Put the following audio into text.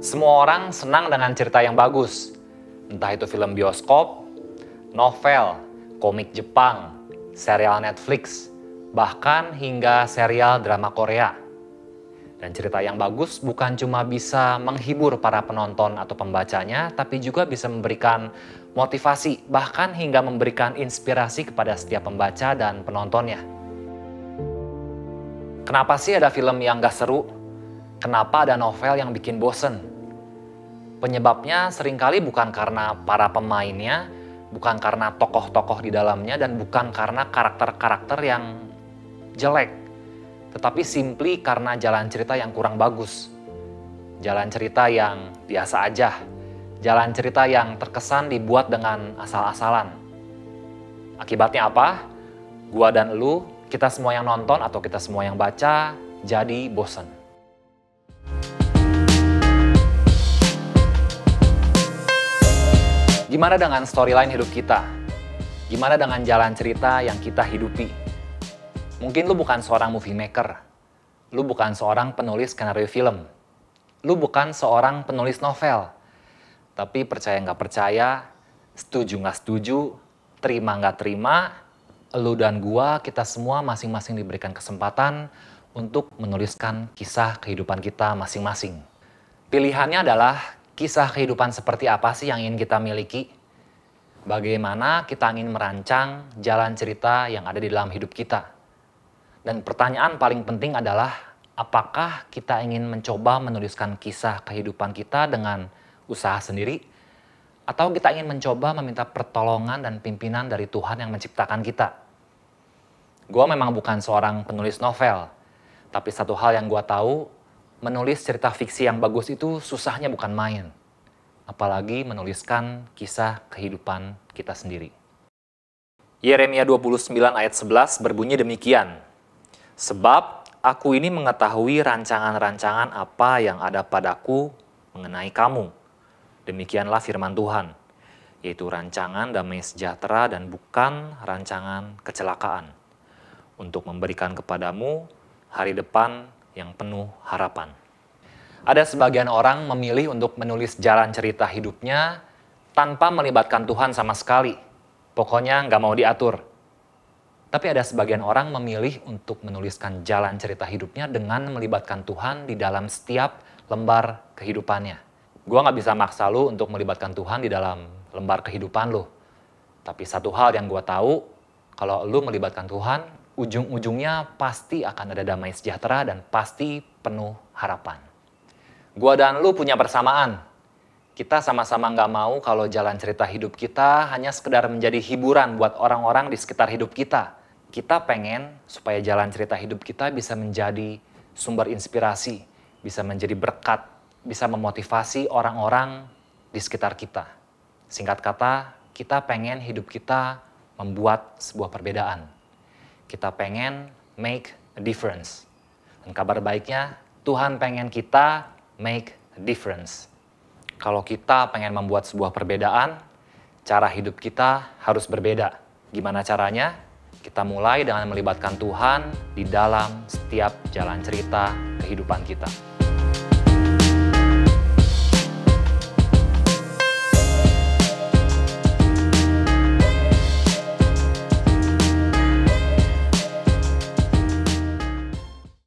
Semua orang senang dengan cerita yang bagus. Entah itu film bioskop, novel, komik Jepang, serial Netflix, bahkan hingga serial drama Korea. Dan cerita yang bagus bukan cuma bisa menghibur para penonton atau pembacanya, tapi juga bisa memberikan motivasi, bahkan hingga memberikan inspirasi kepada setiap pembaca dan penontonnya. Kenapa sih ada film yang gak seru? Kenapa ada novel yang bikin bosen? Penyebabnya seringkali bukan karena para pemainnya, bukan karena tokoh-tokoh di dalamnya, dan bukan karena karakter-karakter yang jelek. Tetapi simply karena jalan cerita yang kurang bagus. Jalan cerita yang biasa aja. Jalan cerita yang terkesan dibuat dengan asal-asalan. Akibatnya apa? Gua dan elu, kita semua yang nonton atau kita semua yang baca, jadi bosen. Gimana dengan storyline hidup kita? Gimana dengan jalan cerita yang kita hidupi? Mungkin lu bukan seorang movie maker. Lu bukan seorang penulis skenario film. Lu bukan seorang penulis novel. Tapi percaya nggak percaya, setuju nggak setuju, terima nggak terima, lu dan gua, kita semua masing-masing diberikan kesempatan untuk menuliskan kisah kehidupan kita masing-masing. Pilihannya adalah kisah kehidupan seperti apa sih yang ingin kita miliki? Bagaimana kita ingin merancang jalan cerita yang ada di dalam hidup kita? Dan pertanyaan paling penting adalah, apakah kita ingin mencoba menuliskan kisah kehidupan kita dengan usaha sendiri? Atau kita ingin mencoba meminta pertolongan dan pimpinan dari Tuhan yang menciptakan kita? Gua memang bukan seorang penulis novel, tapi satu hal yang gua tahu, menulis cerita fiksi yang bagus itu susahnya bukan main. Apalagi menuliskan kisah kehidupan kita sendiri. Yeremia 29 ayat 11 berbunyi demikian. Sebab aku ini mengetahui rancangan-rancangan apa yang ada padaku mengenai kamu. Demikianlah firman Tuhan, yaitu rancangan damai sejahtera dan bukan rancangan kecelakaan, untuk memberikan kepadamu hari depan yang penuh harapan. Ada sebagian orang memilih untuk menulis jalan cerita hidupnya tanpa melibatkan Tuhan sama sekali. Pokoknya nggak mau diatur. Tapi ada sebagian orang memilih untuk menuliskan jalan cerita hidupnya dengan melibatkan Tuhan di dalam setiap lembar kehidupannya. Gua nggak bisa maksa lu untuk melibatkan Tuhan di dalam lembar kehidupan lu. Tapi satu hal yang gua tahu, kalau lu melibatkan Tuhan, ujung-ujungnya pasti akan ada damai sejahtera dan pasti penuh harapan. Gua dan lu punya persamaan. Kita sama-sama nggak mau kalau jalan cerita hidup kita hanya sekedar menjadi hiburan buat orang-orang di sekitar hidup kita. Kita pengen supaya jalan cerita hidup kita bisa menjadi sumber inspirasi, bisa menjadi berkat, bisa memotivasi orang-orang di sekitar kita. Singkat kata, kita pengen hidup kita membuat sebuah perbedaan. Kita pengen make a difference. Dan kabar baiknya, Tuhan pengen kita make a difference. Kalau kita pengen membuat sebuah perbedaan, cara hidup kita harus berbeda. Gimana caranya? Kita mulai dengan melibatkan Tuhan di dalam setiap jalan cerita kehidupan kita.